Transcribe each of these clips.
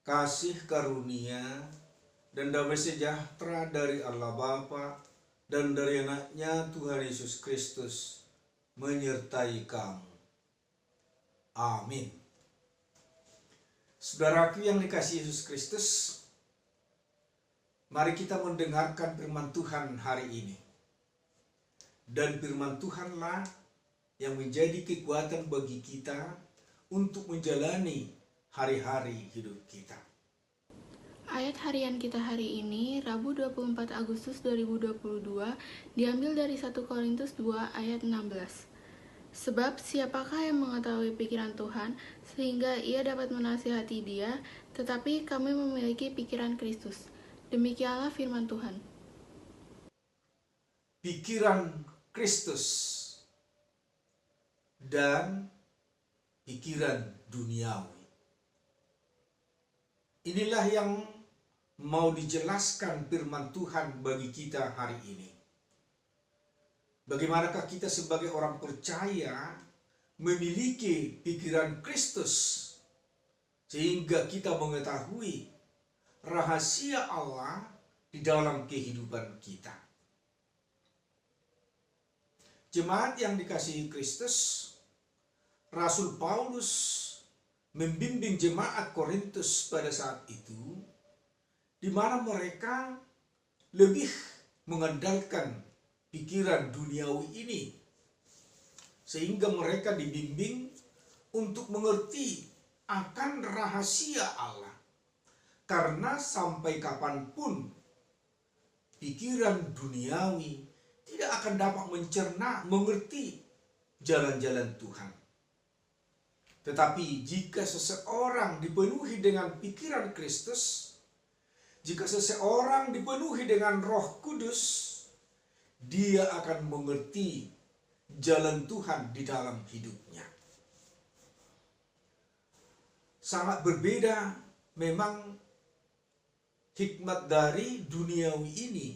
Kasih karunia dan damai sejahtera dari Allah Bapa dan dari anaknya Tuhan Yesus Kristus menyertai kamu. Amin. Saudaraku yang dikasihi Yesus Kristus, mari kita mendengarkan firman Tuhan hari ini. Dan firman Tuhanlah yang menjadi kekuatan bagi kita untuk menjalani hari-hari hidup kita. Ayat harian kita hari ini, Rabu 24 Agustus 2022, diambil dari 1 Korintus 2 ayat 16. Sebab siapakah yang mengetahui pikiran Tuhan, sehingga ia dapat menasihati dia, tetapi kami memiliki pikiran Kristus. Demikianlah firman Tuhan. Pikiran Kristus dan pikiran duniawi. Inilah yang mau dijelaskan firman Tuhan bagi kita hari ini. Bagaimanakah kita sebagai orang percaya memiliki pikiran Kristus sehingga kita mengetahui rahasia Allah di dalam kehidupan kita. Jemaat yang dikasihi Kristus, Rasul Paulus membimbing jemaat Korintus pada saat itu, di mana mereka lebih mengandalkan pikiran duniawi ini, sehingga mereka dibimbing untuk mengerti akan rahasia Allah. Karena sampai kapanpun pikiran duniawi tidak akan dapat mencerna, mengerti jalan-jalan Tuhan. Tetapi jika seseorang dipenuhi dengan pikiran Kristus, jika seseorang dipenuhi dengan Roh Kudus, dia akan mengerti jalan Tuhan di dalam hidupnya. Sangat berbeda memang hikmat dari duniawi ini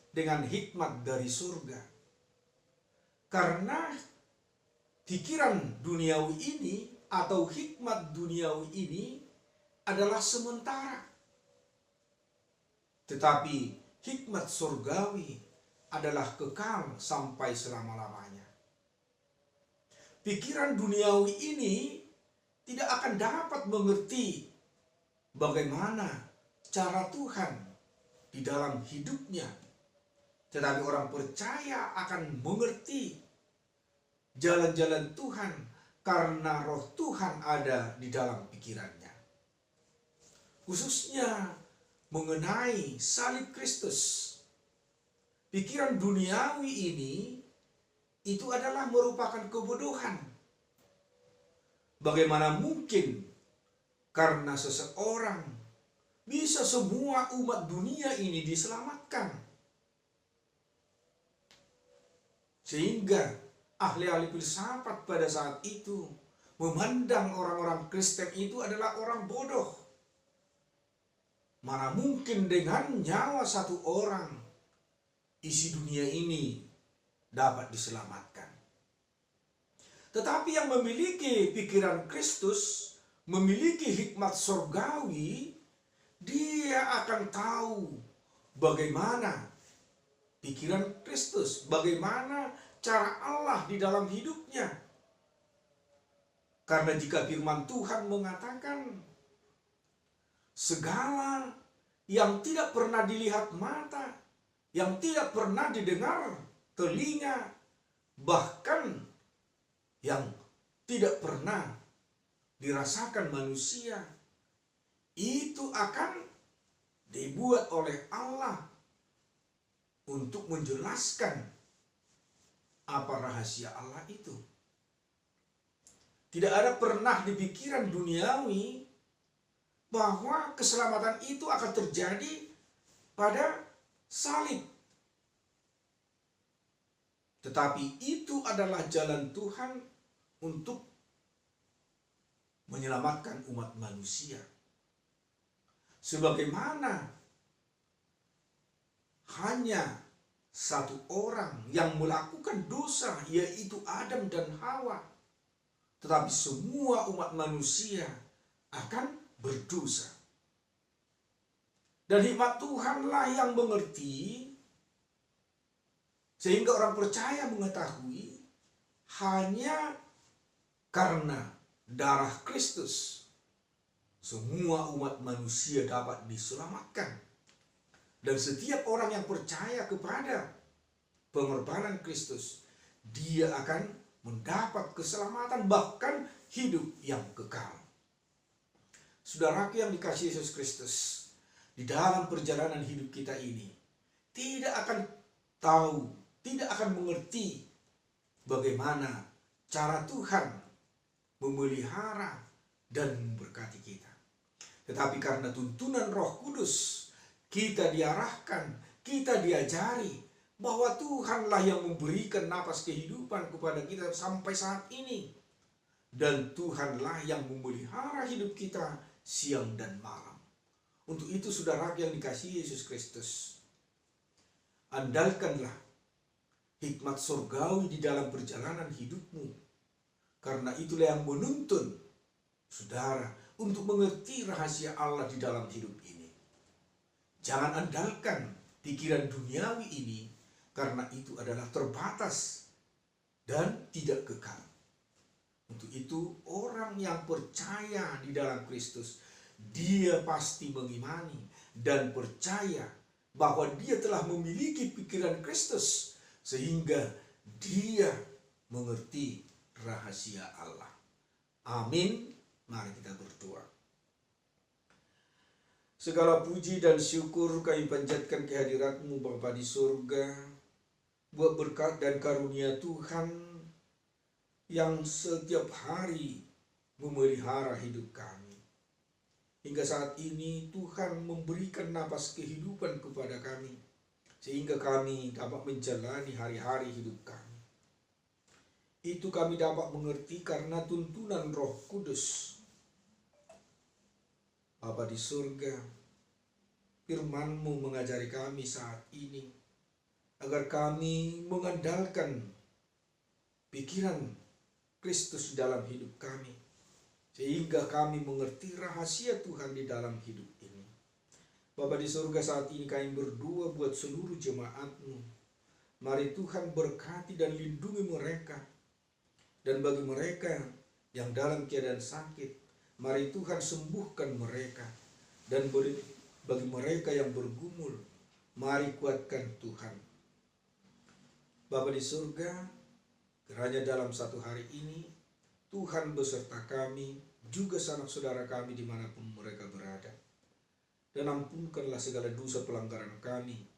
dengan hikmat dari surga. Karena pikiran duniawi ini atau hikmat duniawi ini adalah sementara. Tetapi hikmat surgawi adalah kekal sampai selama-lamanya. Pikiran duniawi ini tidak akan dapat mengerti bagaimana cara Tuhan di dalam hidupnya. Tetapi orang percaya akan mengerti jalan-jalan Tuhan karena Roh Tuhan ada di dalam pikirannya. Khususnya mengenai salib Kristus. Pikiran duniawi ini itu adalah merupakan kebodohan. Bagaimana mungkin karena seseorang bisa semua umat dunia ini diselamatkan? Sehingga ahli-ahli filsafat pada saat itu memandang orang-orang Kristen itu adalah orang bodoh. Mana mungkin dengan nyawa satu orang isi dunia ini dapat diselamatkan. Tetapi yang memiliki pikiran Kristus, memiliki hikmat surgawi, dia akan tahu bagaimana pikiran Kristus, bagaimana cara Allah di dalam hidupnya. Karena jika firman Tuhan mengatakan, segala yang tidak pernah dilihat mata, yang tidak pernah didengar telinga, bahkan yang tidak pernah dirasakan manusia, itu akan dibuat oleh Allah untuk menjelaskan apa rahasia Allah itu. Tidak ada pernah di pikiran duniawi bahwa keselamatan itu akan terjadi pada salib. Tetapi itu adalah jalan Tuhan untuk menyelamatkan umat manusia. Sebagaimana hanya satu orang yang melakukan dosa, yaitu Adam dan Hawa. Tetapi semua umat manusia akan berdosa. Dan hikmat Tuhanlah yang mengerti, sehingga orang percaya mengetahui hanya karena darah Kristus semua umat manusia dapat diselamatkan. Dan setiap orang yang percaya kepada pengorbanan Kristus, dia akan mendapat keselamatan, bahkan hidup yang kekal. Saudaraku yang dikasihi Yesus Kristus, di dalam perjalanan hidup kita ini tidak akan tahu, tidak akan mengerti bagaimana cara Tuhan memelihara dan memberkati kita. Tetapi karena tuntunan Roh Kudus, kita diarahkan, kita diajari bahwa Tuhanlah yang memberikan napas kehidupan kepada kita sampai saat ini. Dan Tuhanlah yang memelihara hidup kita siang dan malam. Untuk itu saudara yang dikasihi Yesus Kristus, andalkanlah hikmat surgawi di dalam perjalanan hidupmu. Karena itulah yang menuntun saudara untuk mengerti rahasia Allah di dalam hidup ini. Jangan andalkan pikiran duniawi ini, karena itu adalah terbatas dan tidak kekal. Untuk itu orang yang percaya di dalam Kristus, dia pasti mengimani dan percaya bahwa dia telah memiliki pikiran Kristus, sehingga dia mengerti rahasia Allah. Amin. Mari kita berdoa. Segala puji dan syukur kami panjatkan kehadirat-Mu Bapa di surga, buat berkat dan karunia Tuhan yang setiap hari memelihara hidup kami. Hingga saat ini Tuhan memberikan napas kehidupan kepada kami, sehingga kami dapat menjalani hari-hari hidup kami. Itu kami dapat mengerti karena tuntunan Roh Kudus. Bapa di surga, firman-Mu mengajari kami saat ini, agar kami mengandalkan pikiran Kristus dalam hidup kami, sehingga kami mengerti rahasia Tuhan di dalam hidup ini. Bapa di surga, saat ini kami berdoa buat seluruh jemaat-Mu. Mari Tuhan berkati dan lindungi mereka. Dan bagi mereka yang dalam keadaan sakit, mari Tuhan sembuhkan mereka. Dan bagi mereka yang bergumul, mari kuatkan Tuhan. Bapa di surga, kiranya dalam satu hari ini, Tuhan beserta kami, juga sanak saudara kami dimanapun mereka berada. Dan ampunkanlah segala dosa pelanggaran kami,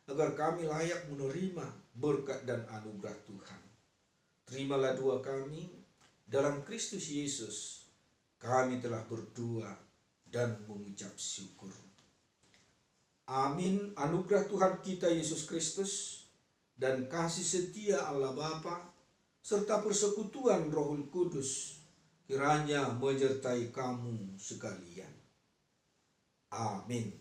agar kami layak menerima berkat dan anugerah Tuhan. Terimalah doa kami, dalam Kristus Yesus, kami telah berdoa dan mengucap syukur. Amin. Anugerah Tuhan kita Yesus Kristus dan kasih setia Allah Bapa serta persekutuan Roh Kudus kiranya menyertai kamu sekalian. Amin.